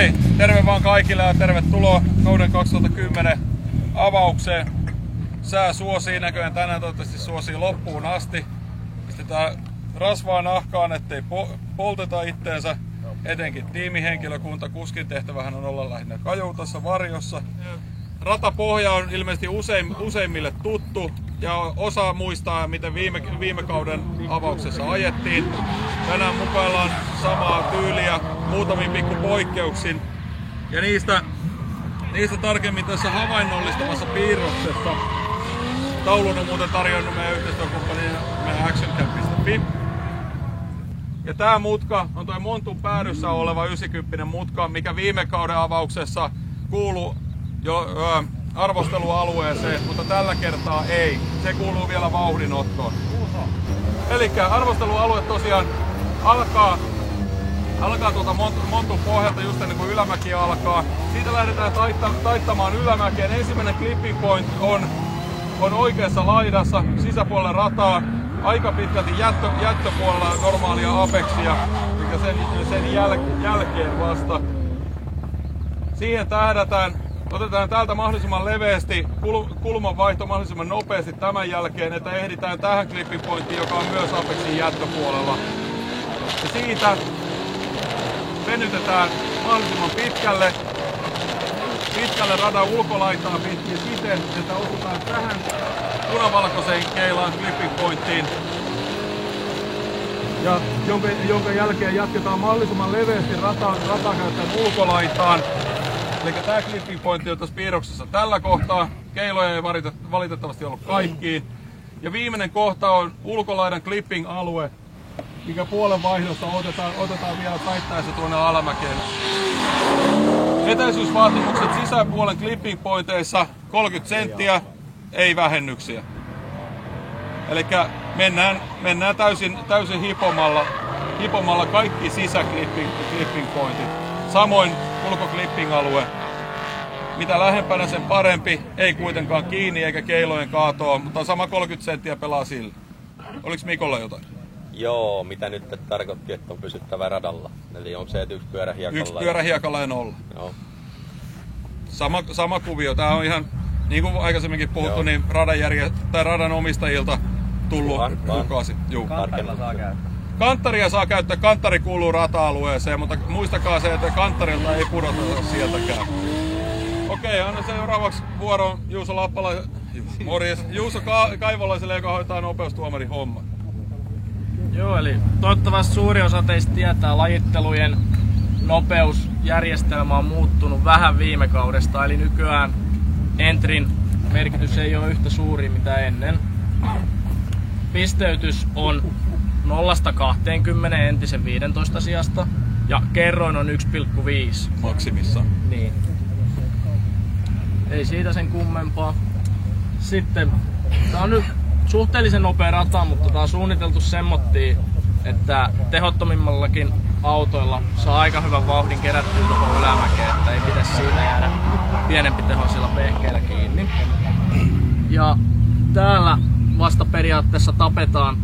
Hei, terve vaan kaikille ja tervetuloa kauden 2010 avaukseen. Sää suosii näköjään tänään, toivottavasti suosii loppuun asti. Pistetään rasvaa nahkaan, ettei polteta itteensä. Etenkin tiimihenkilökunta, kuskin tehtävähän on olla lähinnä kajoutassa varjossa. Ratapohja on ilmeisesti useimmille tuttu ja osa muistaa, miten viime kauden avauksessa ajettiin. Tänään mukaillaan samaa tyyliä muutamin pikku poikkeuksin. Ja niistä tarkemmin tässä havainnollistamassa piirroksessa. Taulun on muuten tarjonnut meidän yhteistyökumppani actioncam.fi. Ja tää mutka on toi Montun päädyssä oleva 90 mutka, mikä viime kauden avauksessa kuuluu jo arvostelualueeseen, mutta tällä kertaa ei. Se kuuluu vielä vauhdinottoon. Elikkä arvostelualue tosiaan alkaa tuolta Montun pohjalta just ennen kuin ylämäki alkaa. Siitä lähdetään taittamaan ylämäkeen. Ensimmäinen clipping point on oikeassa laidassa sisäpuolella rataa. Aika pitkälti jättöpuolella normaalia apexia, mikä sen jälkeen vasta. Siihen tähdätään. Otetaan täältä mahdollisimman leveästi kulmanvaihto mahdollisimman nopeasti tämän jälkeen, että ehditään tähän clipping pointtiin, joka on myös apexin jättöpuolella. Ja siitä venytetään mahdollisimman pitkälle radan ulkolaitaa pitkin siten, että osutaan tähän punavalkoiseen keilaan clipping pointtiin. Ja jonka jälkeen jatketaan mahdollisimman leveästi ratakäyttäjän ulkolaitaan. Eli tämä clipping pointti on tässä piirroksessa tällä kohtaa. Keiloja ei valitettavasti ollut kaikkiin. Ja viimeinen kohta on ulkolaidan clipping-alue, mikä puolen vaihdossa otetaan vielä taittaessa tuonne alamäkeen. Etäisyysvaatimukset sisäpuolen clipping pointeissa 30 senttiä, ei vähennyksiä. Eli mennään täysin hipomalla kaikki sisäclipping pointit. Samoin ulkoclipping-alue. Mitä lähempänä sen parempi, ei kuitenkaan kiinni eikä keilojen kaatoa, mutta sama 30 senttiä pelaa sillä. Oliko Mikolla jotain? Joo, mitä nyt tarkoitti, että on pysyttävä radalla. Eli on se, että yksi pyörä hiekalla. Yksi pyörä hiekalla ja nolla. Joo. Sama kuvio. Tää on ihan, niin kuin aikaisemminkin puhuttu, niin radan omistajilta tullut kuukausi. Kanttaria saa käyttää, kanttari kuuluu rata-alueeseen, mutta muistakaa se, että kanttarilta ei pudota sieltäkään. Okei, anna seuraavaksi vuoron Juuso Juuso Kaivolaiselle, joka hoitaa nopeustuomarin homman. Joo, eli toivottavasti suuri osa teistä tietää, lajittelujen nopeusjärjestelmä on muuttunut vähän viime kaudesta, eli nykyään entrin merkitys ei ole yhtä suuri mitä ennen. Pisteytys on 0–20 entisen 15 sijasta ja kerroin on 1,5. Maksimissa. Niin. Ei siitä sen kummempaa. Sitten tää on nyt suhteellisen nopea rata, mutta tää on suunniteltu semmottiin, että tehottomimmallakin autoilla saa aika hyvän vauhdin kerättyä tuohon ylämäkeen, että ei pitäisi siinä jäädä pienempi tehoisilla pehkeillä kiinni. Ja täällä vasta periaatteessa tapetaan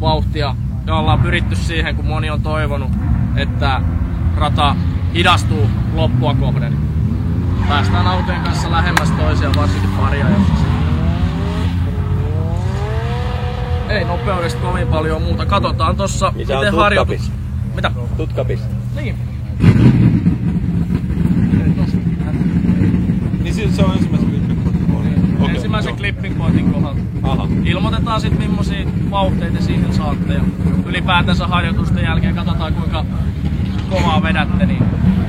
vauhtia ja ollaan pyritty siihen, kun moni on toivonut, että rata hidastuu loppua kohden. Päästään autojen kanssa lähemmäs toisiaan, varsinkin paria. Ei nopeudesta kovin paljon muuta. Katsotaan tossa, miten harjoitus. Mitä? Tutkapis. Niin. Niin se on ensimmäisen clipping pointin. Okay, ensimmäisen clipping pointin kohdalta. Aha. Ilmoitetaan sit millaisia vauhteita siihen saatte ja ylipäätänsä harjoitusten jälkeen katsotaan kuinka kovaa vedätte, niin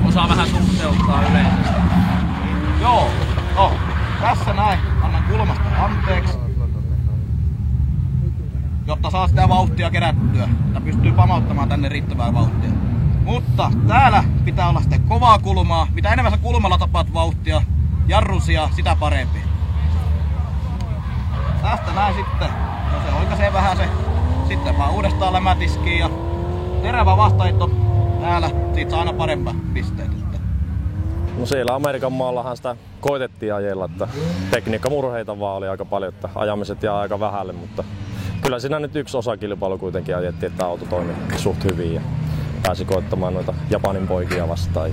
osaa vähän suhteuttaa yleisesti. Joo, tässä näin. Annan kulmasta anteeksi, jotta saa sitä vauhtia kerättyä ja pystyy pamauttamaan tänne riittävää vauhtia. Mutta täällä pitää olla sitten kovaa kulmaa. Mitä enemmän sä kulmalla tapaat vauhtia, jarrusia, sitä parempi. Tästä näin sitten. No se oikaisee vähän se. Sitten vaan uudestaan lämätiskiin ja terävä vastaheitto täällä. Siitä saa aina parempaa pisteitä. No siellä Amerikan maallahan sitä koitettiin ajella, että tekniikkamurheita vaan oli aika paljon, että ajamiset jää aika vähälle, mutta kyllä siinä nyt yksi osakilpailu kuitenkin ajettiin, että auto toimi suht hyvin. Ja pääsi koittamaan noita Japanin poikia vastaan.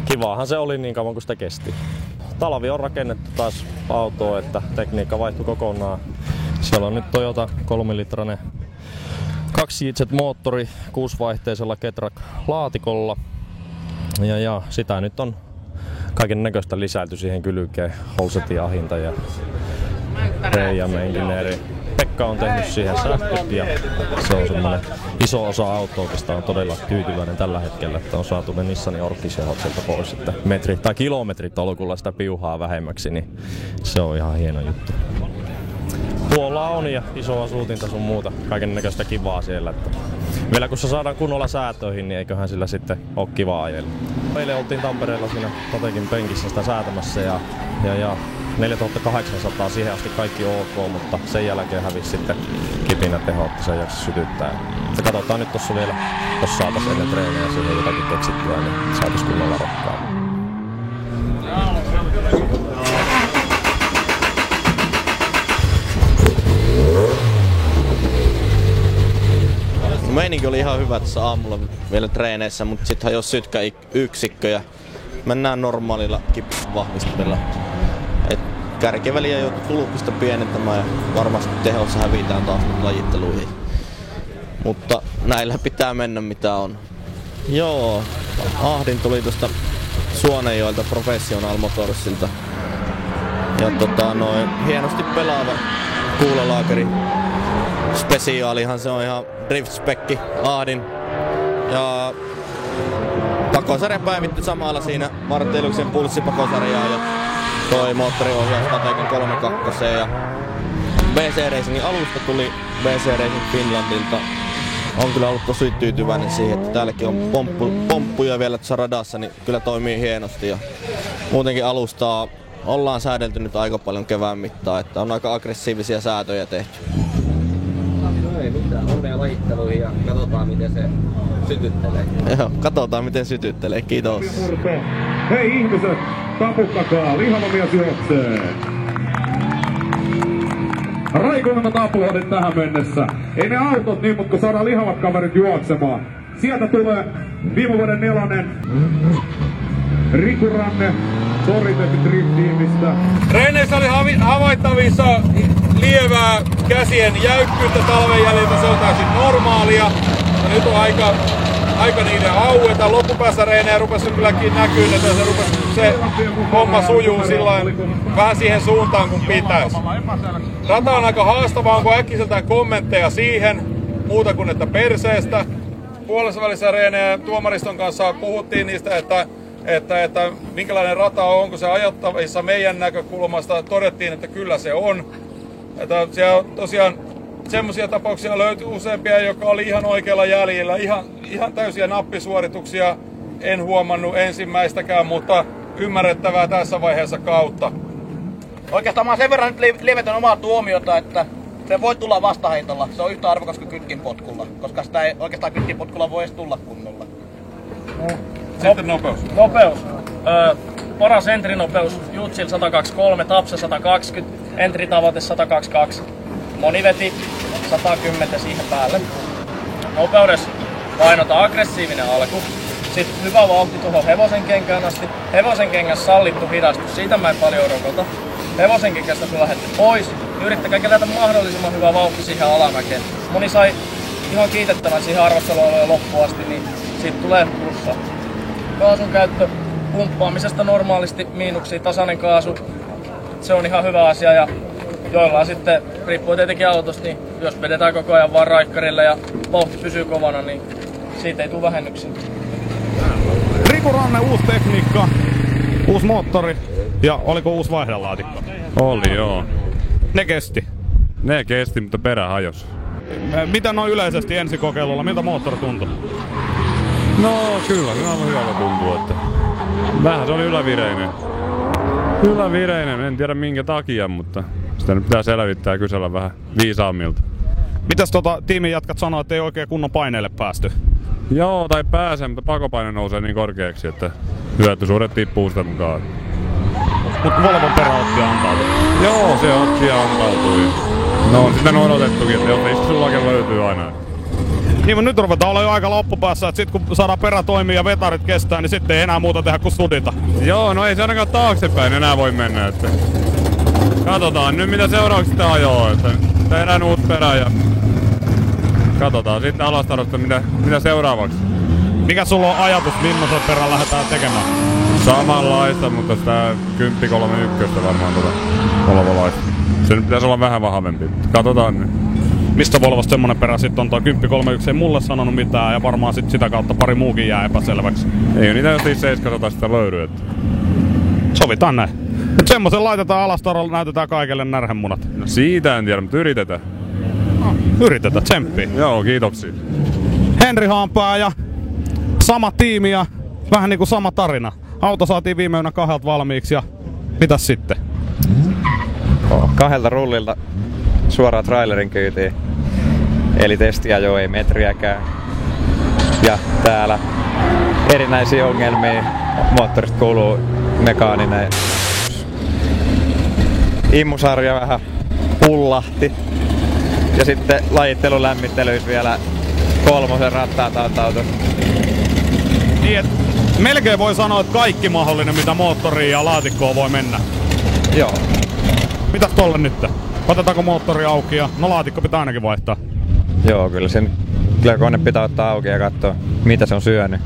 Kivaahan se oli niin kauan kuin sitä kesti. Talvi on rakennettu taas autoa, että tekniikka vaihtui kokonaan. Siellä on nyt Toyota 3-litrainen 2JZ-moottori 6-vaihteisella Ketrak-laatikolla. Ja sitä nyt on kaiken näköistä lisäilty siihen kylkeen. Holsetin ahinta ja Reijam Engineeri. Pekka on tehnyt siihen sähköt ja se on semmoinen iso osa autoa, oikeastaan on todella tyytyväinen tällä hetkellä, että on saatu ne Nissanin orkkisehot sieltä pois, että kilometritolkulla sitä piuhaa vähemmäksi, niin se on ihan hieno juttu. Puolaa on ja isoa suutinta sun muuta, kaiken näköistä kivaa siellä. Että vielä kun se saadaan kunnolla säätöihin, niin eiköhän sillä sitten ole kivaa ajella. Eilen oltiin Tampereella siinä Totekin penkissä sitä säätämässä ja 4800 siihen asti kaikki ok, mutta sen jälkeen hävisi sitten kipinä teho, että se ei jaksa sytyttää. Ja katsotaan nyt tossa vielä, jos saatais ennen treenejä siihen jotakin keksittyä, niin saatais kunnolla rokkaa. Meininki oli ihan hyvä tässä aamulla vielä treeneissä, mutta sitten hajosi sytkäyksikkö ja mennään normaalilla kipvahvistimella. Kärkiväliä joutui tulppista pienentämään ja varmasti tehossa hävitään taas lajitteluihin. Mutta näillä pitää mennä mitä on. Joo, Ahdin tuli tuosta Suonenjoelta Professional Motorsilta. Ja hienosti pelaava kuulolaakeri. Spesiaalihan se on ihan drift-spekki Ahdin. Ja pakosarja päivitti samalla siinä Martelluksen pulssipakosarjaa ja toi moottoriohjaus Tatekin 3.2 ja BC Racingin alusta tuli BC Racing Finlandilta. On kyllä ollut tosi tyytyväinen siihen, että täälläkin on pomppuja vielä tuossa radassa, niin kyllä toimii hienosti. Ja muutenkin alustaa ollaan säädelty nyt aika paljon kevään mittaan, että on aika aggressiivisia säätöjä tehty. No ei mitään, onnea lajitteluihin ja katsotaan miten se sytyttelee. Joo, katsotaan miten sytyttelee, kiitos. Hei ihmiset, taputtakaa, lihava mies juoksee. Raikoimmat aplodit tähän mennessä. Ei ne autot niin, mutta kun saadaan lihavat kaverit juoksemaan. Sieltä tulee viime vuoden 4. Riku Ranne, Toritek Drift-tiimistä. Treeneissä oli havaittavissa lievää käsien jäykkyyttä talven jäljiltä, se on täysin normaalia. Ja nyt on aika niiden aueta. Loppupäässä reenejä rupesi kylläkin näkyy, että se homma sujuu sillain vähän siihen suuntaan kun pitäisi. Rata on aika haastavaa, onko äkkiseltään kommentteja siihen, muuta kuin että perseestä. Puolessa välissä reenejä tuomariston kanssa puhuttiin niistä, että minkälainen rata on, onko se ajattavissa meidän näkökulmasta. Todettiin, että kyllä se on. Että siellä tosiaan semmoisia tapauksia löytyi useampia, joka oli ihan oikealla jäljellä. Ihan täysiä nappisuorituksia en huomannut ensimmäistäkään, mutta ymmärrettävää tässä vaiheessa kautta. Oikeastaan mä oon sen verran nyt lievetän omaa tuomiota, että se voi tulla vastaheitolla. Se on yhtä arvokas kuin kytkinpotkulla, koska sitä ei oikeastaan kytkinpotkulla voi edes tulla kunnolla. Sitten nopeus. Paras entrinopeus Jutsil 123, Tapsa 120, entritavoite 122. Moni veti 110 siihen päälle. Nopeudessa painota aggressiivinen alku. Sitten hyvä vauhti tuohon hevosen kenkään asti. Hevosen kengässä sallittu hidastus, siitä mä en paljon rokota. Hevosen kengästä kun lähdette pois, niin yrittäkää kerätä mahdollisimman hyvä vauhti siihen alamäkeen. Moni sai ihan kiitettävän siihen arvostelualueen loppuun asti, niin siitä tulee plussaa. Kaasun käyttö pumppaamisesta normaalisti miinuksiin, tasainen kaasu. Se on ihan hyvä asia ja joillain sitten, riippuu tietenkin autosta, niin jos vedetään koko ajan vaan raikkarille ja vauhti pysyy kovana, niin siitä ei tule vähennyksiä. Riku Ranne, uusi tekniikka, uusi moottori ja oliko uusi vaihdelaatikko? Oli joo. Ne kesti. Ne kesti, mutta perä hajosi. Mitä noin yleisesti ensikokeilulla, miltä moottori tuntui? No kyllä, aivan hyvältä tuntuu, että vähän se oli ylävireinen. Ylävireinen, en tiedä minkä takia, mutta sitä nyt pitää selvittää ja kysellä vähän viisaammilta. Mitäs tiimin jatkat sanoo, että ei oikein kunnon paineelle päästy? Joo, tai pääsee, mutta pakopaine nousee niin korkeaksi, että hyötysuudet tippuu sitä mukaan. Mutta Volvon peräotti antautui. Joo, se otti ja antautui. No on sitten odotettukin, että jos sullakin löytyy aina. Niin, mutta nyt ruvetaan olla jo aika loppupäässä, että sit kun saadaan perä toimia ja vetarit kestää, niin sitten ei enää muuta tehdä kuin sudita. Joo, no ei se ainakaan taaksepäin enää voi mennä. Että katsotaan nyt mitä seuraavaksi sitä ajoo. Että tehdään uut perä ja katsotaan sitten Alastarosta mitä seuraavaksi. Mikä sulla on ajatus, millaisen perän lähdetään tekemään? Samanlaista, mutta sitä 10-3-1 varmaan Volvolaista. Se nyt pitäisi olla vähän vahvempi. Katsotaan nyt. Mistä Volvosta semmonen perä sitten on? Tuo 10-3-1 ei mulle sanonut mitään ja varmaan sit sitä kautta pari muukin jää epäselväksi. Ei niitä jos 700 sitä löydy. Että sovitaan näin. Nyt semmosen laitetaan Alastarolla, näytetään kaikille närhemunat. no siitä en tiedä, mutta yritetään. Yritetään, tsemppiä. Joo, kiitoksia. Henri Haanpää ja sama tiimi ja vähän niinku sama tarina. Auto saatiin viime yönä 2 valmiiksi ja mitäs sitten? 2 rullilta suoraan trailerin kyytiin. Eli testiä jo ei metriäkään. Ja täällä erinäisiä ongelmia. Moottorista kuuluu mekaaninen. Immusarja vähän pullahti. Ja sitten lajittelulämmittelyissä vielä 3 rattaat autossa. Niin, et melkein voi sanoa, että kaikki mahdollinen mitä moottoriin ja laatikkoon voi mennä. Joo. Mitäs tolle nyt? Otetaanko moottori auki ja no laatikko pitää ainakin vaihtaa. Joo, kyllä kone pitää ottaa auki ja katsoa mitä se on syönyt.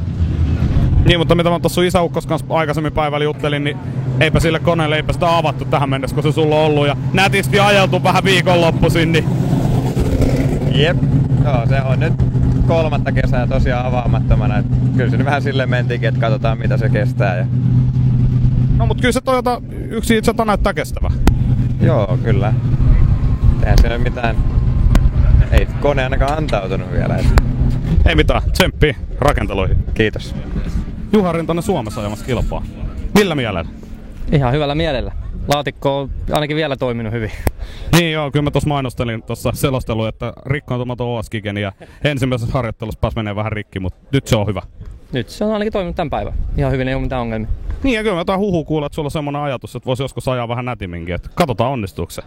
Niin, mutta mitä mä tossa sun isäukkos kanssa aikaisemmin päivällä juttelin, niin eipä sille koneelle, eipä sitä avattu tähän mennessä, kun se sulla on ollut ja nätisti ajeltu vähän viikonloppuisin, niin... Jep, joo, se on nyt 3. kesää tosiaan avaamattomana, et kyllä se vähän silleen mentiinkin, että katsotaan mitä se kestää. Ja... No mut kyllä se Toyota yksi itse näyttää kestävä. Joo, kyllä. Eihän se ole mitään... Ei kone ainakaan antautunut vielä. Et... Ei mitään, tsemppii rakenteluihin. Kiitos. Juha Rintanen Suomessa ajamassa kilpaa. Millä mielellä? Ihan hyvällä mielellä. Laatikko on ainakin vielä toiminut hyvin. Niin joo, kyllä mä tuossa mainostelin tuossa selostelua, että rikkoontumaton OS-kiken ja ensimmäisessä harjoittelussa pääsi menee vähän rikki, mutta nyt se on hyvä. Nyt se on ainakin toiminut tämän päivän. Ihan hyvin, ei ole mitään ongelmia. Niin ja kyllä mä jotain huhua kuulla, että sulla on semmonen ajatus, että voisi joskus ajaa vähän nätiminkin, että katsotaan onnistuuko se.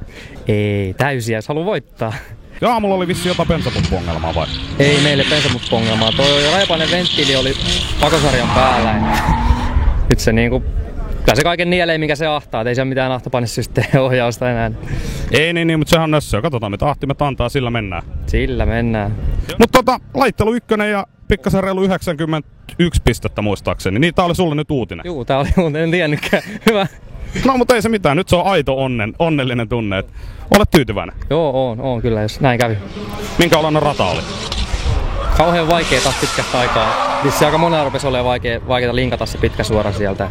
Ei, täysiä, jos haluaa voittaa. Ja aamulla oli vissiin jotain bensapuppu-ongelmaa vai? Ei meille bensapuppu-ongelmaa. Toi raipainen venttiili oli pakosarjan päällä. Nyt se niinku... Kyllä se kaiken nielee, minkä se ahtaa, et ei se ole mitään ahtopainesysteemiohjausta enää. Ei niin, mutta sehän on nössöä. Katsotaan mitä ahtimet antaa, sillä mennään. Sillä mennään. Mutta laittelu 1 ja pikkasen reilu 91 pistettä muistaakseni. Niin tää oli sulle nyt uutinen. Juu, tää oli uutinen, en tiennytkään. Hyvä. No mutta ei se mitään, nyt se on aito onnellinen tunne. Et olet tyytyväinen? Joo, on kyllä, jos näin kävi. Minkä olainen rata oli? Kauhean vaikea taas pitkästä aikaa. Vissi aika monella rupesi olemaan vaikeaa linkata se pitkä suora sieltä.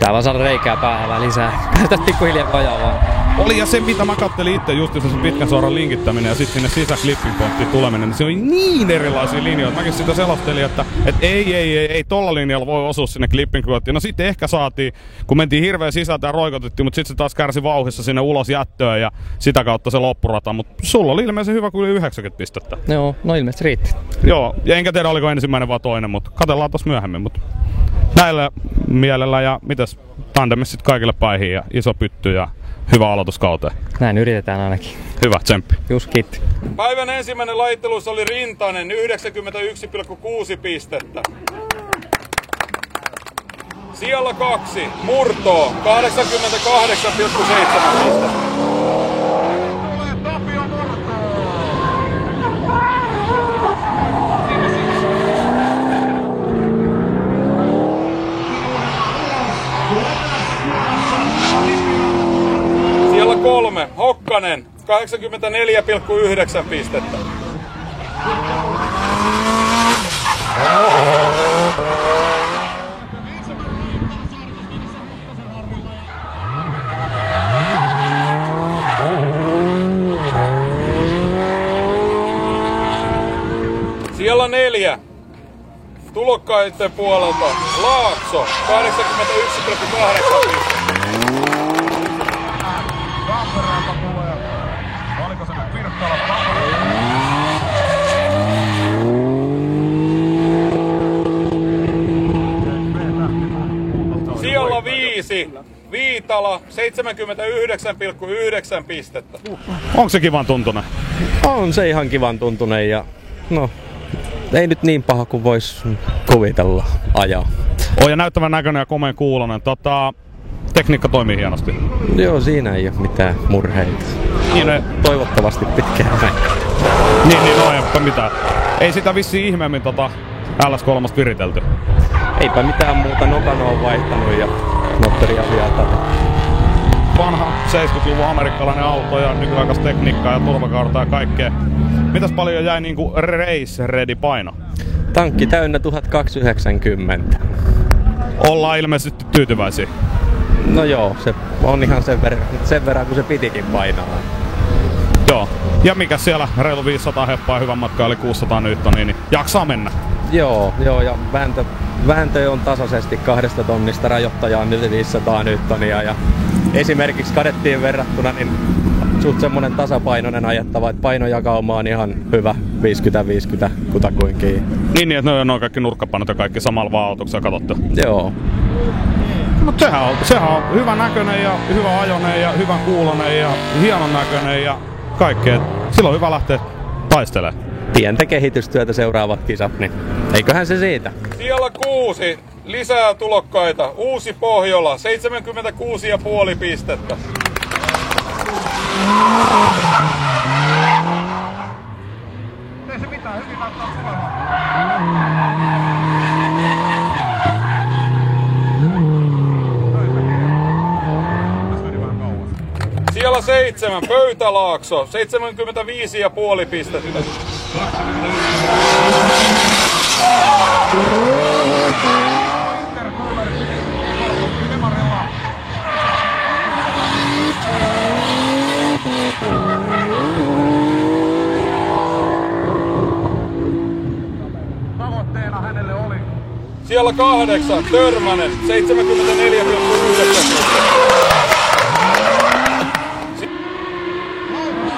Tää vaan saada reikää päähän vähän lisää. Päästä pikkuhiljaa ajaa vaan. Oli ja se mitä mä kattelin itse just sen pitkän suoran linkittäminen ja sitten sinne sisäklipping pointtiin tuleminen, niin se oli niin erilaisia linjoja. Mäkin sitä selostelin, että ei tolla linjalla voi osua sinne clipping pointtiin. No sitten ehkä saatiin, kun mentiin hirveän sisältä ja roikotettiin, mutta sitten se taas kärsi vauhissa sinne ulos jättöön ja sitä kautta se loppurata. Mutta sulla oli ilmeisesti hyvä kuin 90 pistettä. Joo, no ilmeisesti riitti. Joo, ja enkä tiedä oliko ensimmäinen vai toinen, mutta katsellaan tossa myöhemmin. Mutta näillä mielellä ja mitäs tandemissa sitten kaikille päihin ja iso pytty ja hyvä aloituskauteen. Näin yritetään ainakin. Hyvä, tsemppi. Just kiitti. Päivän ensimmäinen lajittelussa oli Rintanen, 91,6 pistettä. Sijalla 2, Murto, 88,7 pistettä. Siellä 3, Hokkanen, 84,9 pistettä. Siellä 4, tulokkaiden puolelta Laakso, 81,8 pistettä. Oliko se nyt Pirkkala? Sijalla 5, Viitala, 79,9 pistettä. Onko se kivan tuntunen? On se ihan kivan tuntunen ja no ei nyt niin paha kuin vois kuvitella ajaa. On ja näyttävän näköinen ja komeen kuulonen. Tekniikka toimii hienosti. Joo, siinä ei ole mitään murheita. Niin, toivottavasti pitkään aikaa. Niin, no eipä mitään. Ei sitä vissiin ihmeemmin LS3 viritelty. Eipä mitään muuta, nokan on vaihtanut ja moottoria vielä Vanha 70-luvun amerikkalainen auto ja nykyaikaista tekniikkaa ja turvakaarta ja kaikkea. Mitäs paljon jäi niinku race ready paino? Tankki täynnä 1290. Ollaan ilmeisesti tyytyväisiä. No joo, se on ihan sen verran kuin se pitikin painaa. Joo. Ja mikä siellä reilu 500 heppaa hyvän matka eli 600 newtonia, niin jaksaa mennä. Joo, ja vääntö on tasaisesti 2 tonnista rajoittajaan nyt 500 newtonia ja esimerkiksi kadettiin verrattuna niin suht semmonen tasapainoinen ajettava, että painojakauma on ihan hyvä 50-50 kutakuinkin. Niin, että ne on kaikki nurkkapainot ja kaikki samalla vaan autoksella katsottu. Joo. Mutta sehän on hyvän näköinen ja hyvä ajoinen ja hyvän kuulonen ja hienon näköinen ja kaikkea. Silloin on hyvä lähteä taistelemaan. Pientä kehitystyötä seuraavat kisat, niin eiköhän se siitä. Siellä 6. Lisää tulokkaita. Uusi Pohjola. 76,5 pistettä. Ei se mitään, hyvin näyttää tulemaan. Siellä 7. Pöytälaakso. 75,5 pistettä. Tavoitteena hänelle oli. Siellä 8. Törmänen. 74,9 pistettä.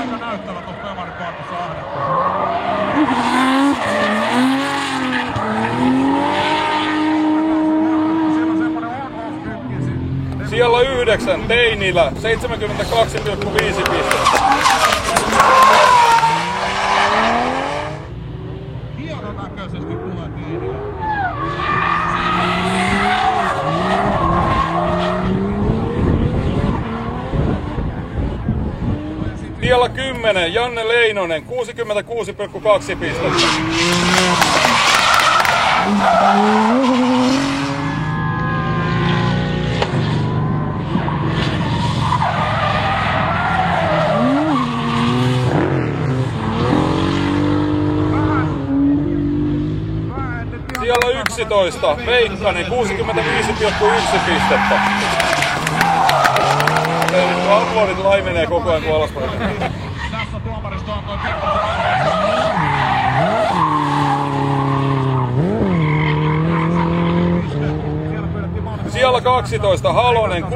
Aika näyttävä tuossa Pemari-kartassa ahdettu. Siellä on semmonen on-off-kytki. Siellä 9. Teinilä. 72,5 pistettä. Hienon näköisesti tulee Teinilä. Siellä 10. Janne Leinonen. 66,2 pistettä. Siellä 11. Veikkanen. 65,1 pistettä. Aplodit laimenee koko ajan kun alaspäin. Tässä tuomaristo antoi Siellä 12. Halonen. 62,9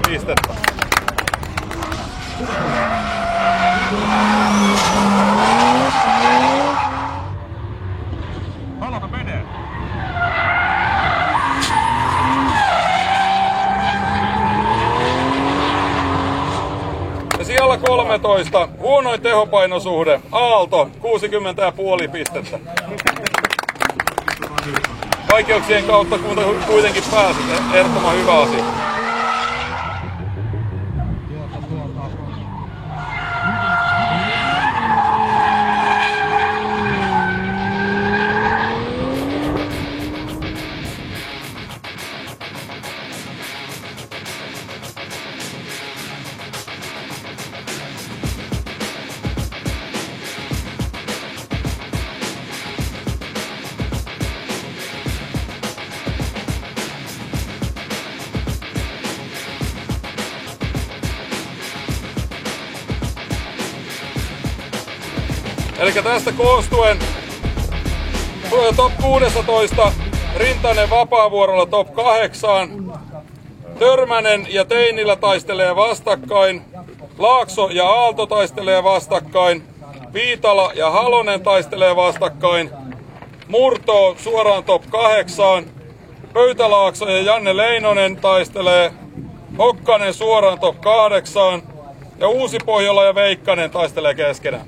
pistettä. Halonen menee. Ja siellä 13. Huonoin tehopainosuhde. Aalto. 60,5 pistettä. Vaikeuksien kautta kuitenkin pääsit. Ehdottoman hyvä asia. Eli tästä koostuen top 16, Rintanen vapaavuorolla top 8, Törmänen ja Teinilä taistelee vastakkain, Laakso ja Aalto taistelee vastakkain, Viitala ja Halonen taistelee vastakkain, Murto suoraan top 8, Pöytälaakso ja Janne Leinonen taistelee, Hokkanen suoraan top 8 ja Uusi Pohjola ja Veikkanen taistelee keskenään.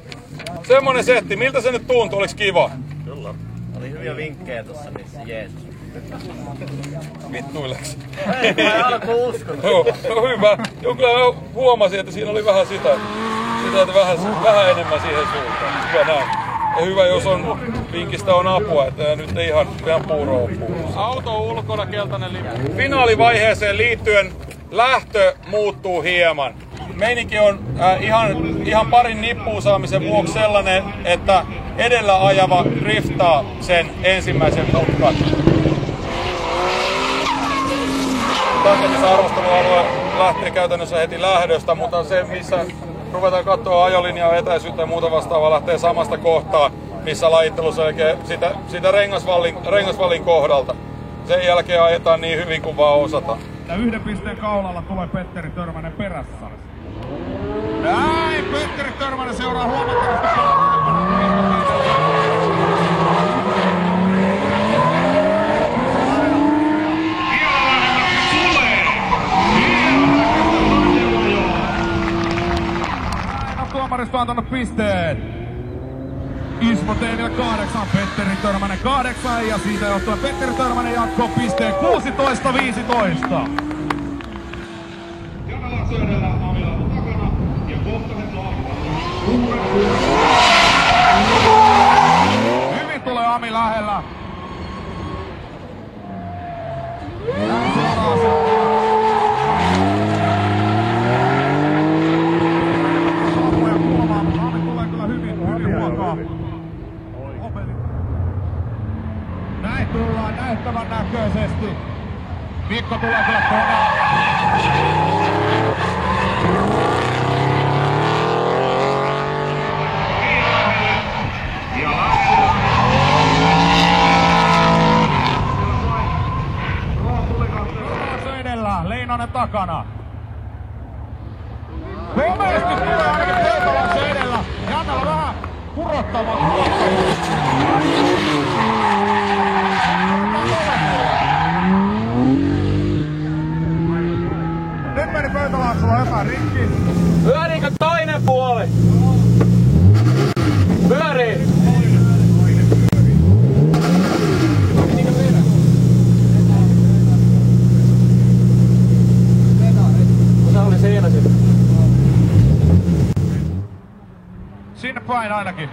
Semmonen setti, miltä se nyt tuntui? Oliks kiva? Kyllä. Oli hyviä vinkkejä tossa, niin Jeesus. Vittuilleks? Ei alku uskonut. No hyvä. Joo, kyllä mä huomasin, että siinä oli vähän sitä että vähän enemmän siihen suuntaan. Hyvä näin. Ja hyvä, jos on vinkistä on apua, että nyt ei ihan puuroa puuroa. Auto ulkona, keltainen lippu. Finaalivaiheeseen liittyen lähtö muuttuu hieman. Meininki on ihan parin nippuun saamisen vuoksi sellainen, että edellä ajava driftaa sen ensimmäisen mutkan. Tarkennusarvostelualue lähtee käytännössä heti lähdöstä, mutta se missä ruvetaan katsoa ajolinjaa, etäisyyttä ja muuta vastaavaa lähtee samasta kohtaa, missä lajittelu selkeä sitä rengasvallin kohdalta. Sen jälkeen ajetaan niin hyvin kuin vaan osataan. Ja 1 pisteen kaulalla tulee Petteri Törmänen perässä. Näin, Petteri Törmänen seuraa huomattavasti tuomaristo on antanut pisteen. Ismo Teemillä 8, Petteri Törmänen 8 ja siitä johtuen Petteri Törmänen jatkoo pisteen 16-15. Jana Laakso edellä, Ami Laakso takana ja Kohtanen Laakso. Hyvin tulee Ami lähellä. Näin tullaan näyttävän näköisesti. Mikko tulee kyllä kovaa. Edellä, Leinonen takana. Komeasti tulee ainakin Peltolakso edellä. Jannalla vähän kurottamaan. Nyt meni Pöytälaaksolla jotain rikki. Pyöriikö toinen puoli? Pyörii! Se oli siinä sitten. Sinne päin ainakin.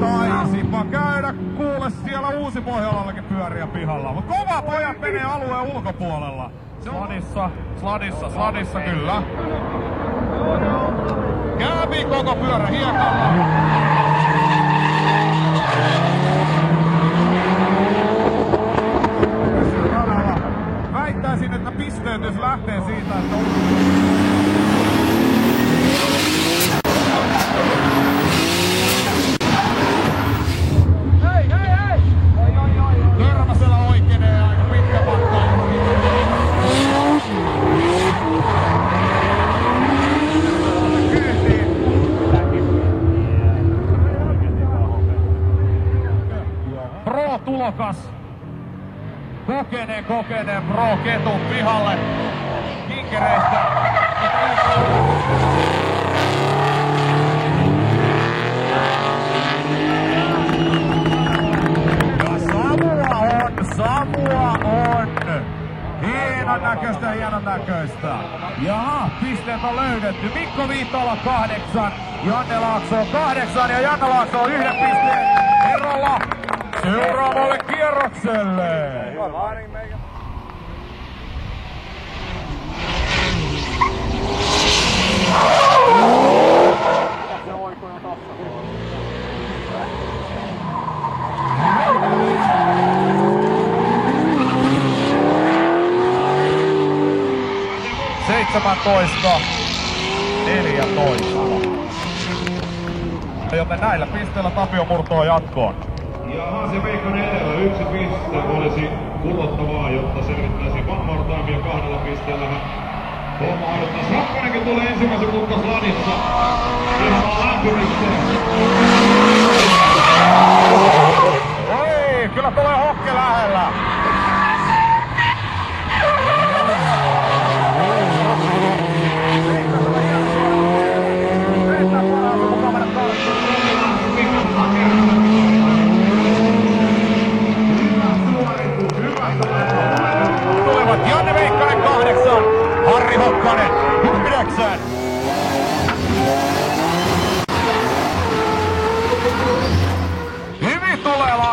Taisipa käydä kuule siellä Uusi-Pohjolallakin pyöriä pihalla. Mut kova pojat menee alueen ulkopuolella. Sladissa kyllä. Kävi koko pyörä hiekalla. Väittäisin, että pisteytys lähtee siitä, että Törmäsellä oikeenee aika pitkä matka. Pro-tulokas. Kokeneen pro-ketun pihalle. Kinkereistä. Samua on! Hienon näköistä. Jaha, pisteet on löydetty. Mikko Viitola 8, Janne Laakso 8 ja Janne Laakso on 1 pisteen erolla seuraavalle kierrokselle. Seitsemäntoista, 14. Joten näillä pisteillä Tapio murtoo jatkoon. Ja Haase Veikkonen edellä 1 piste olisi kurottavaa, jotta selvittäisi one more time ja 2 pisteellä homma odottaa. Sakkonenkin tulee ensimmäisen mutkan Sladissa. Ilman lämpömisteen. Oi, kyllä tulee Hokke lähellä.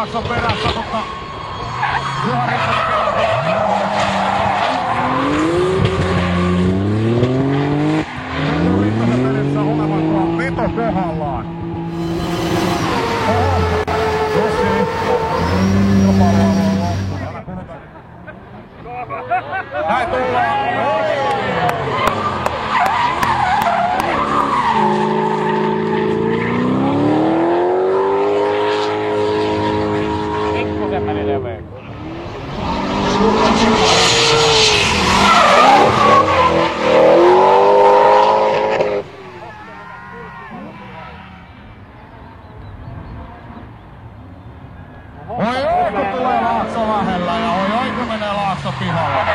Laakson perässä, mutta Juha Rinkonen pelaa. Rinkosen perässä olevan tuon veto kohdallaan. Jussi. Kilpailu on loppunut. Älä kuluta. Näin tullaan. Pikkusen meni leveä. Oi, kun tulee Laakso lähellä ja oi, kun menee Laakso pihalla.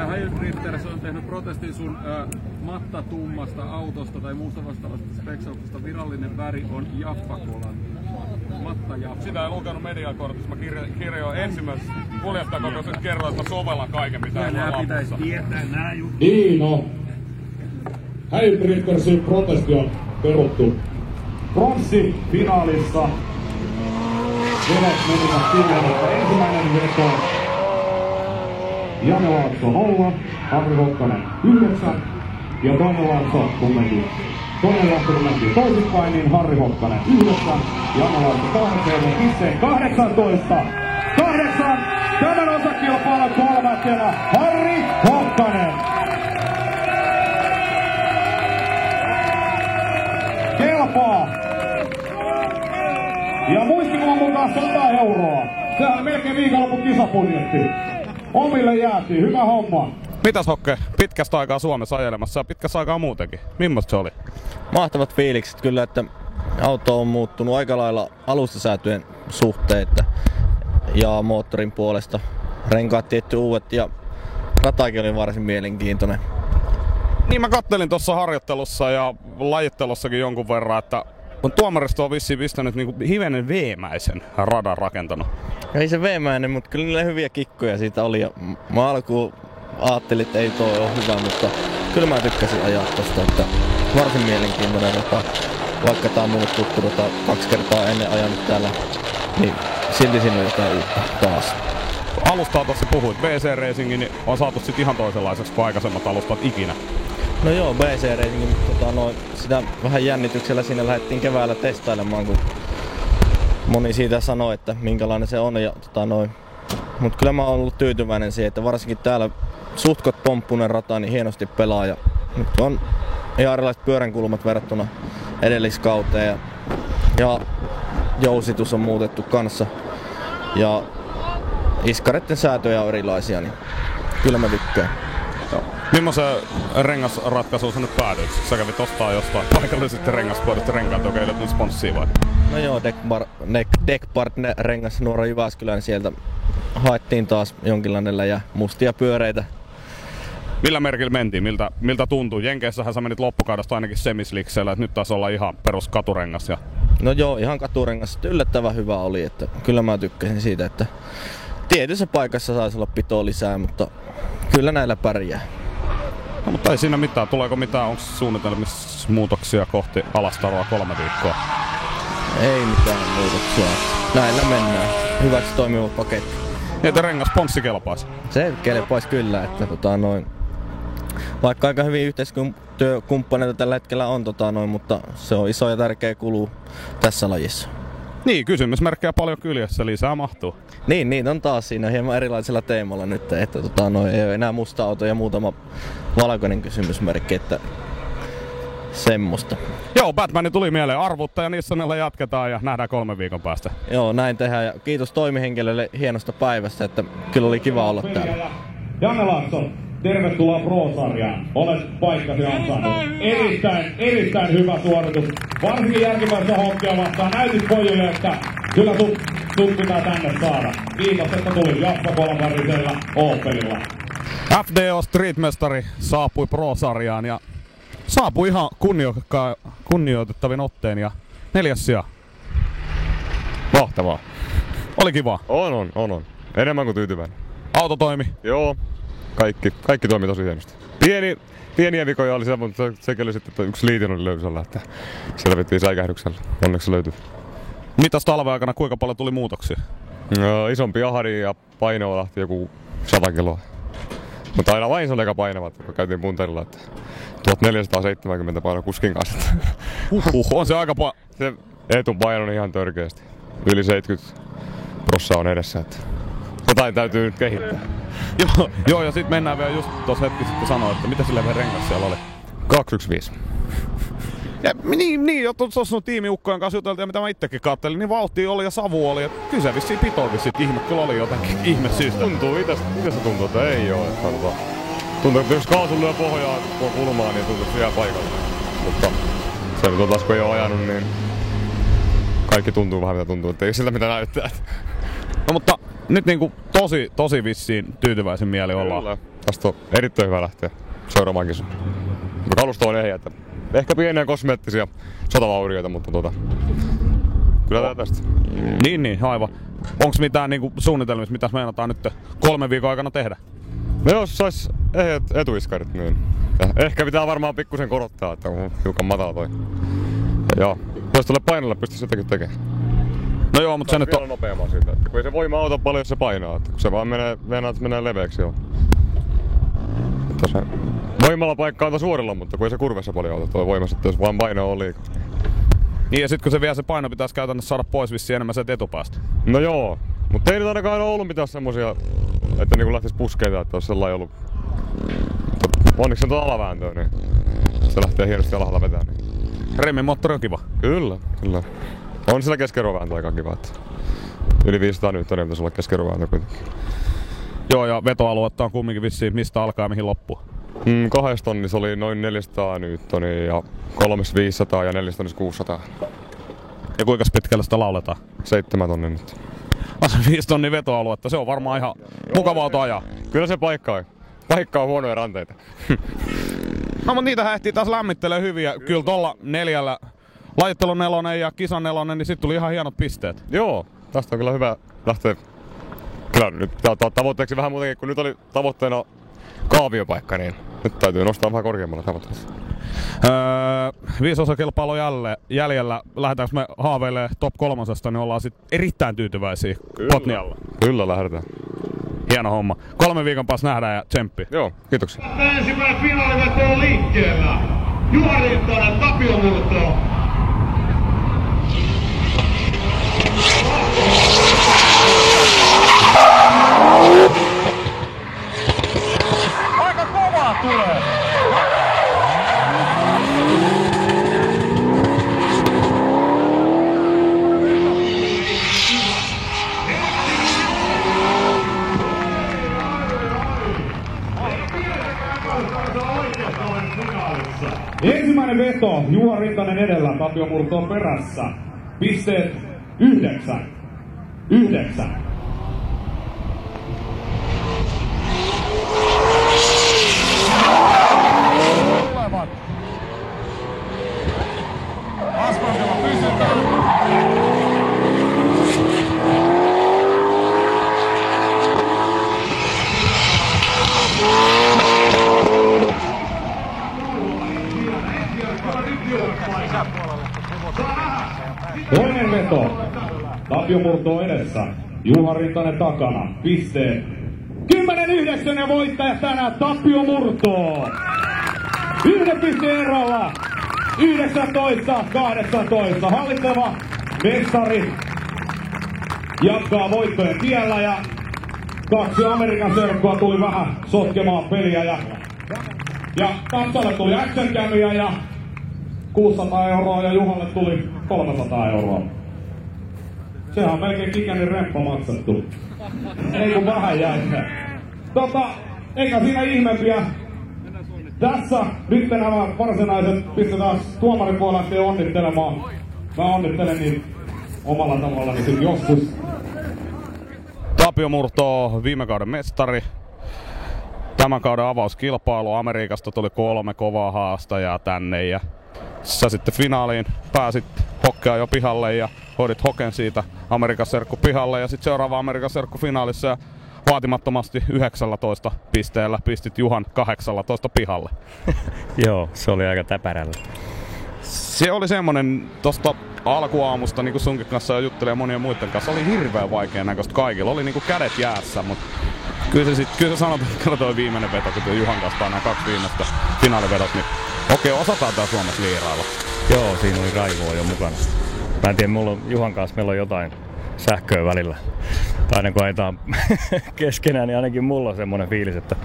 Hajusprinters on tehnyt protestin sun mattatummasta autosta tai muusta vastaavasta speksauksesta. Virallinen väri on Jaffa-kolan. Matta Jaffa. Sitä ei lukenut mediakortissa. Mä kirjoin ensimmäisessä kuljettajakokoisessa kerroin, että mä sovellan kaiken mitä ei ole lapussa. Niin no. Hajuprintersin protesti on peruttu. Pronssifinaalissa vedet menivät silleen, että ensimmäinen veto Jane Laakso 0, Harri Hokkanen 9 ja toinen Laakso kun mentiin toisinpäin, niin Harri Hokkanen 9, Jane Laakso 8 pisteen 18. 8 tämän osakilpailun kolmantena Harri Hokkanen. Kelpaa. Ja muistikuvan mukaan 100 €. Sehän on melkein viikonlopun kisabudjetti. Omille jäätiin, hyvä homma. Mitäs Hokke, pitkästä aikaa Suomessa ajelemassa ja pitkästä aikaa muutenkin. Millaista se oli? Mahtavat fiilikset kyllä, että auto on muuttunut aika lailla alustasäätyjen suhteen ja moottorin puolesta. Renkaat tietty uudet ja ratakin oli varsin mielenkiintoinen. Niin mä kattelin tuossa harjoittelussa ja lajittelussakin jonkun verran, että tuomaristo on vissiin pistänyt niinku hivenen veemäisen radan rakentanut. Ei se veemäinen, mutta kyllä niillä hyviä kikkoja siitä oli. Ja mä alkuun ajattelin, että ei toi ole hyvä, mutta kyllä mä tykkäsin ajaa tosta, että varsin mielenkiintoinen rata. Vaikka tää on mulle tuttu rata 2 kertaa ennen ajanut täällä, niin silti siinä on jotain uutta taas. Alustaa tuossa puhuit, BC Racingin on saatu sit ihan toisenlaiseksi kuin aikaisemmat alustat ikinä. No joo, BC Racingin, sitä vähän jännityksellä siinä lähdettiin keväällä testailemaan, kun moni siitä sanoi, että minkälainen se on. Mutta kyllä mä oon ollut tyytyväinen siihen, että varsinkin täällä suhtkot pomppunen rata niin hienosti pelaa. Ja nyt on ihan erilaiset pyöränkulmat verrattuna edelliskauteen ja jousitus on muutettu kanssa. Ja iskareiden säätöjä on erilaisia, niin kyllä mä tykkään. Millaisen rengasratkaisuun sä nyt päädyit? Sä kävit ostaa jostain paikallisesta rengaspodista renkaat, joka ei löytynyt sponssia vai? No joo, Deckpart rengas Nuora Jyväskylän, sieltä haettiin taas jonkinlainen läjä mustia pyöreitä. Millä merkillä mentiin? Miltä tuntui? Jenkeissähän sä menit loppukaudesta ainakin semisliksellä, että nyt taisi olla ihan perus katurengas. Ja... No joo, ihan katurengas. Yllättävän hyvä oli, että kyllä mä tykkäsin siitä, että tietyssä paikassa saisi olla pitoa lisää, mutta kyllä näillä pärjää. No, mutta ei siinä mitään. Tuleeko mitään? Onko suunnitelmissa muutoksia kohti Alastaroa 3 viikkoa? Ei mitään muutoksia. Näillä mennään. Hyväksi toimiva paketti. Niin, että rengasponssi kelpaisi? Se kelpaisi kyllä, että vaikka aika hyvin yhteistyökumppaneita tällä hetkellä on, mutta se on iso ja tärkeä kulu tässä lajissa. Niin, kysymysmerkkejä paljon kyljessä, lisää mahtuu. Niin on taas siinä hieman erilaisella teemalla nyt, että ei ole enää musta auto ja muutama valkoinen kysymysmerkki, että semmoista. Joo, Batman tuli mieleen arvutta ja Nissanilla jatketaan ja nähdään 3 viikon päästä. Joo, näin tehdään ja kiitos toimihenkilölle hienosta päivästä, että kyllä oli kiva olla täällä. Jane Laakso, tervetuloa Pro-sarjaan. Olet paikkasi ansainnut. Erittäin hyvä suoritus. Varsinkin jälkimmäistä Honkia vastaan. Näytit pojille, että kyllä sut pitää tänne saada. Kiitos, että tuli Jaffa-kolmarisella Opelilla. FDO Street-mestari saapui Pro-sarjaan ja saapui ihan kunnioitettavin otteen ja 4. sija. Mahtavaa. Oli kiva. On. Enemmän kuin tyytyväinen. Auto toimi? Joo. Kaikki toimi tosi hienosti. Pieniä vikoja oli se, mutta sekin oli sitten, että yksi liitin oli löysällä, että selvittiin säikähdyksellä. Onneksi se löytyi. Mitäs talven aikana, kuinka paljon tuli muutoksia? Isompi ahari ja painoa lähti joku 100 kiloa. Mutta aina vain se oli aika painava, kun käytiin punterilla, että 1470 paino kuskin kanssa. On se aika Se etupaino on ihan törkeästi. Yli 70% on edessä, että jotain täytyy nyt kehittää. Joo, ja sit mennään vielä just tossa hetki sitten sanoa, että mitä sille rengas siellä oli? 215. Ja niin, jo tuossa tiimiukkojen kanssa juteltiin, ja mitä mä itsekin kattelin, niin vauhtia oli ja savu oli. Et kyllä se vissiin pitoa ihme kyllä oli jotenkin ihme syystä. Tuntuu, itse se tuntuu, että ei oo. Tuntuu, että jos kaasun lyö pohjaa kulmaa, niin tuntuu, että se jää paikalle. Mutta se nyt taas kun ei oo ajanut, niin kaikki tuntuu vähän mitä tuntuu, että ei siltä mitä näyttää. No mutta nyt niinku tosi vissiin tyytyväisen mieli ollaan. Kyllä. Tästä on erittäin hyvä lähteä seuraavaan kisaan. Kalusto on ehjä, että ehkä pieniä kosmeettisia sotavaurioita, mutta kyllä tää tästä. Niin, aivan. Onks mitään niinku suunnitelmissa, mitä meinataan nyt 3 viikon aikana tehdä? No jos sais ehjät etuiskarit, niin ehkä pitää varmaan pikkusen korottaa, että on hiukan matala toi. Ja jos tuolle painolle pystyisi jotenkin tekemään. No joo, mutta se nyt on nopeamman siitä, että kun ei se voima auta paljon, jos se painaa, että kun se vaan menee leveäksi jo. Että se voimalla paikkaa on suorilla, mutta kun ei se kurvessa paljon auta tuo voima sitten, jos vaan paino on liikaa. Niin ja sit kun se vielä se paino pitäisi käytännössä saada pois vissiin enemmän sieltä etupäästä. No joo, mutta ei nyt ainakaan ollut mitään semmosia, että niinku lähtis puskeita, että olisi sellainen ollut. Onneksi on tuo alavääntöä, niin se lähtee hienosti alhaalla vetää. Niin. Remmin moottori on kiva. Kyllä. On sillä keskerovääntö aika kiva, että yli 500 newtonia pitäisi olla keskerovääntö kuitenkin. Joo, ja vetoaluetta on kumminkin vissiin mistä alkaa ja mihin loppuu. 2 tonnissa oli noin 400 newtonia ja 3 500 ja 4 tonnissa 600. Ja kuinka pitkällä sitä lauletaan? 7 tonnia nyt. 5 tonnia vetoaluetta, se on varmaan ihan mukava auto ajaa. Kyllä se paikka on huonoja ranteita. No mutta niitä ehtii taas lämmittelee hyviä. Kyllä tuolla 4 lajittelun 4 ja kisan 4, niin sit tuli ihan hienot pisteet. Joo, tästä on kyllä hyvä lähteä. Kyllä nyt tavoitteeksi vähän muutenkin, kun nyt oli tavoitteena kaaviopaikka, niin nyt täytyy nostaa vähän korkeammalla tavoitteessa. 5 osakilpailua jäljellä. Lähdetäänkö me haaveilemaan top 3, niin ollaan sit erittäin tyytyväisiä Botnialla. Kyllä lähdetään. Hieno homma. 3 viikon päästä nähdään ja tsemppi. Joo, kiitoksia. Ensimmäinen finaaliveto on liikkeellä. Juha Rintanen, Tapio Murto. Aika kovaa tulee! Ensimmäinen veto, Juha Rintanen edellä, Tapio Murto perässä. Pisteet 9. Tulevat. Asfaltilla pysytään. Toinen veto. Tapio Murto edessä. Juha Rintanen takana. Pisteet 10-9 ja voittaja tänään Tapio Murto. 1 pisteen erolla. 19-18. Hallitseva mestari jatkaa voittojen tiellä ja 2 Amerikan serkkua tuli vähän sotkemaan peliä ja Tapsalle tuli action-kämiä ja 600 € ja Juhalle tuli 300 €. Sehän on melkein Kikenin remppa maksettu. Ei kun vähän jäi. Eikä siinä ihmeempiä. Tässä nyt nämä varsinaiset pistetään tuomarin puolella onnittelemaan. Mä onnittelen niin omalla tavallani sit joskus. Tapio Murto, viime kauden mestari. Tämän kauden avauskilpailu. Amerikasta tuli 3 kovaa haastajaa tänne ja sä sitten finaaliin pääsit Hokkea jo pihalle ja hoidit Hoken siitä Amerikan serkku pihalle ja sitten seuraava Amerikan serkku finaalissa ja vaatimattomasti 19 pisteellä pistit Juhan 18 pihalle. Joo, se oli aika täpärällä. Se oli semmonen tosta alkuaamusta, niin kuin sunkin kanssa ja juttelee monien muiden kanssa, oli hirveän vaikea näköistä kaikilla. Oli niinku kädet jäässä, mutta kyllä se sanotaan, että toi viimeinen veto, kun Juhan kanssa nämä 2 viimeistä finaalivedot, niin okei, osataan tää Suomessa liirailla. Joo, siinä oli raivoa jo mukana. Mä en tiedä, Juhan kanssa meillä on jotain sähköä välillä. Tai aina kun ajetaan keskenään, niin ainakin mulla on semmonen fiilis, että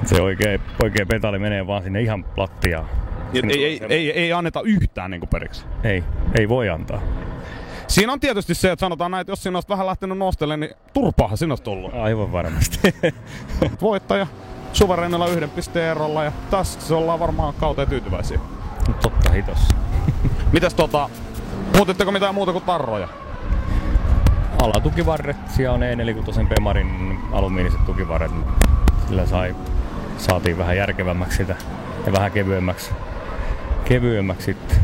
se oikea petali menee vaan sinne ihan lattiaan. Ei anneta yhtään niinku periksi. Ei voi antaa. Siinä on tietysti se, että sanotaan näin, että jos sinä olisit vähän lähtenyt nostelemaan, niin turpaahan sinä olisi tullut. Aivan varmasti. Voittaja suvereenilla 1 pisteen erolla ja tässä ollaan varmaan kauteen tyytyväisiä. No, totta hitossa. Mites muutitteko mitään muuta kuin tarroja? Alatukivarret, siellä on E46 Bemarin alumiiniset tukivarret. Sillä saatiin vähän järkevämmäksi sitä ja vähän kevyemmäksi sitten.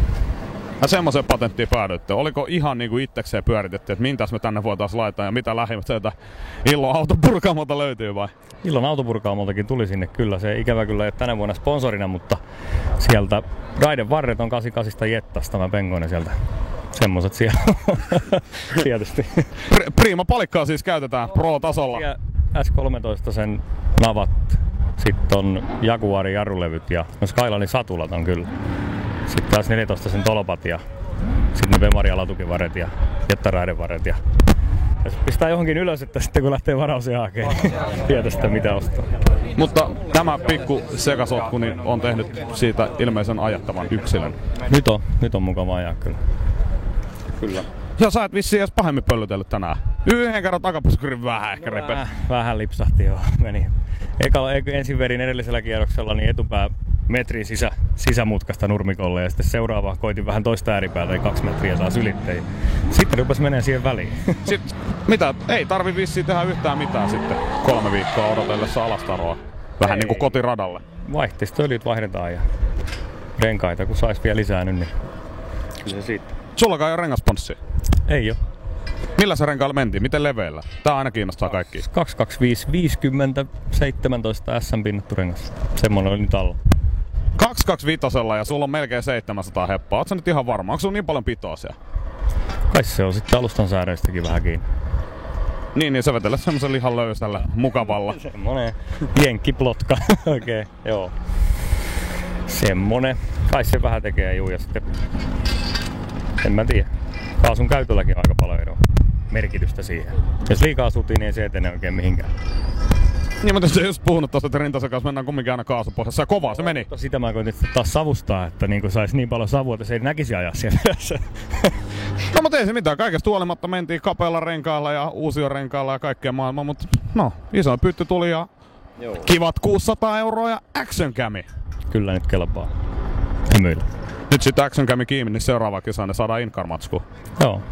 Ja semmoiseen patenttiin päädyitte. Oliko ihan niinku itsekseen pyöritetty, että mintäs me tänne voitaisiin laittaa ja mitä lähimmät sieltä Illon autopurkaamolta löytyy vai? Illon autopurkaamoltakin tuli sinne kyllä. Se ikävä kyllä ei ole tänä vuonna sponsorina, mutta sieltä raidevarret on 88 Jettasta. Mä pengoin ne sieltä. Semmoset siellä tietysti. Prima palikkaa siis käytetään Pro-tasolla. S13 sen navat, sitten on Jaguarin jarrulevyt ja no Skylanin satulat on kyllä. Sitten taas 14 sen tolpat ja sitten ne Bemarin alatukivarret ja Jetta-raidevarret. Ja pistää johonkin ylös, että sitten kun lähtee varausia hakemaan, tietää sitä mitä ostaa. Mutta tämä pikku sekasotku niin on tehnyt siitä ilmeisen ajattavan yksilön. Nyt on mukava ajaa kyllä. Kyllä. Ja sä et vissiin edes pahemmin pöllytellyt tänään. Yhden kerran takapuskurin vähän ehkä repesi. Vähän lipsahti joo. Meni. Ensin verin edellisellä kierroksella niin etupää metrin sisämutkasta nurmikolle ja sitten seuraava koitin vähän toista ääripäätä ja 2 metriä taas ylittein. Sitten rupesi menee siihen väliin. Sitten, mitä? Ei tarvi vissiin tehdä yhtään mitään sitten 3 viikkoa odotellessa alastaroa. Vähän niinku kotiradalle. Vaihteista öljyt vaihdetaan ja renkaita kun sais vielä lisää nyt, niin kyllä se siitä. Sullakaan ei ole rengasponssia? Ei oo. Millä se renkailla mentiin? Miten leveillä? Tää aina kiinnostaa kaikki. 225 50 17 SM-pinnattu rengas. Semmonen oli nyt alla. 225 ja sulla on melkein 700 heppaa. Oot sä nyt ihan varma? Onko sulla niin paljon pitoa siellä? Kai se on sitten alustan sääreistäkin vähän kiinni. Niin sä vetelet semmosen ihan löysällä, mukavalla. Semmonen jenkkiplotka. Oikein, joo. Semmonen. Kai se vähän tekee juu ja sitten en mä tiedä. Kaasun käytölläkin on aika paljon eroa merkitystä siihen. Jos liikaa sutii, niin ei se etene oikein mihinkään. Niin, mutta sä just puhunut tosta, että rintasen kanssa mennään kumminkin aina kaasupohjassa ja kovaa se meni. Sitä mä koitin taas savustaa, että niin sais niin paljon savua, että se ei näkisi ajaa siellä perässä. No mutta ei se mitään, kaikesta huolimatta mentiin kapealla renkailla ja uusiorenkailla ja kaikkea maailmaa, mutta no, iso pytty tuli ja kivat 600 € ja action cami. Kyllä nyt kelpaa. Hymyillä. Nyt sit action cami kiinni, niin seuraava kesä ne saadaan in-car-matskuun. Joo.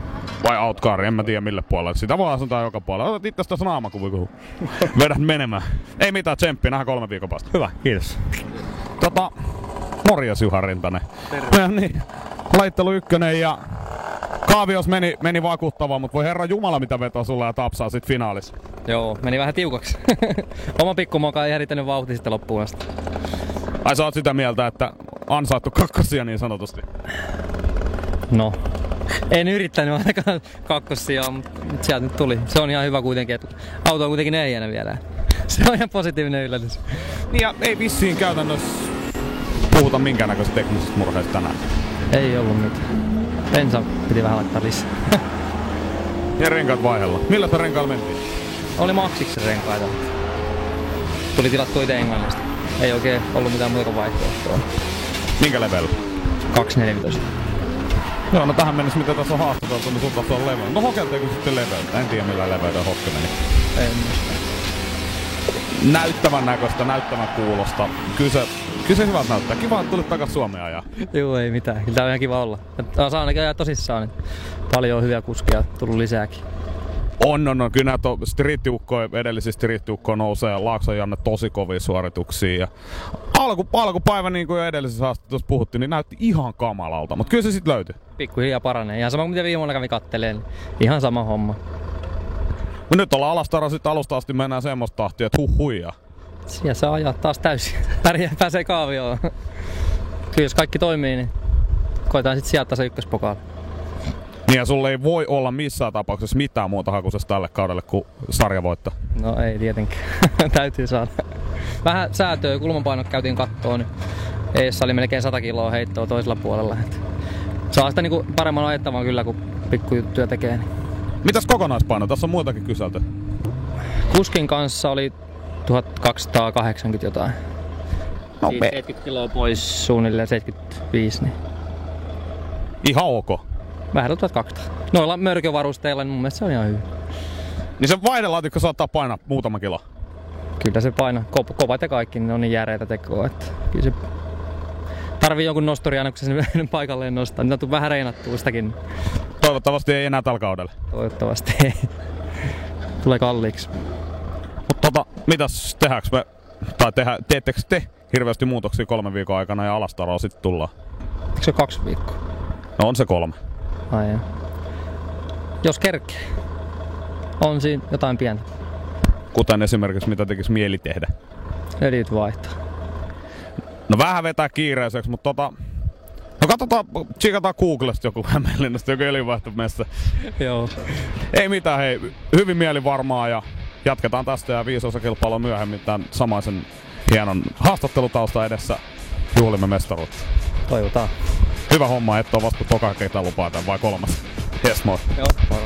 Vai outcar, en mä tiedä mille puolelle. Sitä voi asuntaa joka puolella. Otat itse tästä naamakuvia, kun vedät menemään. Ei mitään, tsemppiä, nähdään 3 viikon päästä. Hyvä, kiitos. Morjes Juha Rintanen. Niin, laittelu 1 ja kaavios meni vakuuttavaa, mutta voi herra jumala mitä vetoa sulla ja Tapsaa sit finaalissa. Joo, meni vähän tiukaksi. Oma pikkumoka ei riittänyt vauhti sitten loppuun asti. Ai sä oot sitä mieltä, että ansaittu kakkosia niin sanotusti? No, en yrittänyt ainakaan kakkosia, mutta sieltä nyt tuli. Se on ihan hyvä kuitenkin, että auto on kuitenkin neljänä vielä. Se on ihan positiivinen yllätys. Niin ja ei vissiin käytännössä puhuta minkäännäköistä teknisistä murheista tänään. Ei ollut mitään. Bensa piti vähän laittaa lisää. Ja renkaat vaihella. Millä sitä renkailla mentiin? Oli Maxiksen renkaita. Tuli tilattua itse Englannista. Ei oikein ollut mitään muuta vaihtoehtoa. Minkä level? 245. Joo, no tähän mennessä mitä tässä on haastateltu, niin sulta se on level. No hokelteeko sitten leveltä? En tiedä millä leveltä Hokke meni. En. Näyttävän näköistä, näyttävän kuulosta. Kyllä se hyvältä näyttää. Kiva, että tulit takas Suomeen ajaa. Joo, ei mitään. Kyllä tää on ihan kiva olla. Saa ainakin ajaa tosissaan. Paljon hyviä kuskia tullut lisääkin. On. Kyllä näitä edellisistä striittiukkoja nousee Laakson Janne tosi kovia suorituksia. Ja alkupäivä, niin kuin jo edellisessä haastattelussa puhuttiin, niin näytti ihan kamalalta, mutta kyllä se sitten löytyi. Pikkuhiljaa paranee. Ihan sama kuin mitä viime vuonna kävi katteleen. Niin ihan sama homma. No nyt ollaan Alastara sitten alusta asti mennään semmoista tahtia, että huija. Siellä saa ajaa taas täysin. Pääsee kaavioon. Kyllä jos kaikki toimii, niin koetaan sitten sieltä se ykköspokaali. Niin ja sulle ei voi olla missään tapauksessa mitään muuta hakusessa tälle kaudelle kuin sarjavoitto. No ei tietenkään. Täytyy saada. Vähän säätöä, kulmanpainot käytiin kattoon, niin eessä oli melkein 100 kiloa heittoa toisella puolella. Saa sitä niinku paremman ajettavan kyllä, kun pikkujuttuja tekee. Niin. Mitäs kokonaispaino? Tässä on muitakin kyselty. Kuskin kanssa oli 1280 jotain. No, 70 kiloa pois suunnilleen 75. Niin. Ihan ok. Vähän 1200. Noilla mörkövarusteilla, niin mun mielestä se on ihan hyvä. Niin se vaihdelaatikko saattaa painaa muutama kilo? Kyllä se painaa. Kovat ja kaikki, niin on niin järeitä tekoa. Että kyllä se tarvii jonkun nosturiannoksen sen paikalleen nostaa. Nyt on vähän reinattua sitäkin. Toivottavasti ei enää tällä kaudella. Toivottavasti ei. Tulee kalliiksi. Mutta mitäs tehdäänkö me, tai teettekö te hirveästi muutoksia 3 viikon aikana ja Alastaroa sitten tullaan? Eikö se ole 2 viikkoa? No on se 3. Ai joo. Jos kerkee. On siinä jotain pientä. Kuten esimerkiksi mitä tekisi mieli tehdä? Öljyt vaihtaa. No vähän vetää kiireiseksi, mutta no katsotaan, tsikataan Googlesta joku Hämeenlinnasta, joku öljynvaihtomessa. Joo. Ei mitään, hei. Hyvin mieli varmaa ja jatketaan tästä ja 5 osakilpailua myöhemmin tämän samaisen hienon haastattelutausta edessä. Juhlimme mestaruutta. Toivotaan. Hyvä homma, että on vasta toka kertaa lupaa tämän vai 3. Yes, moi. Joo, moro.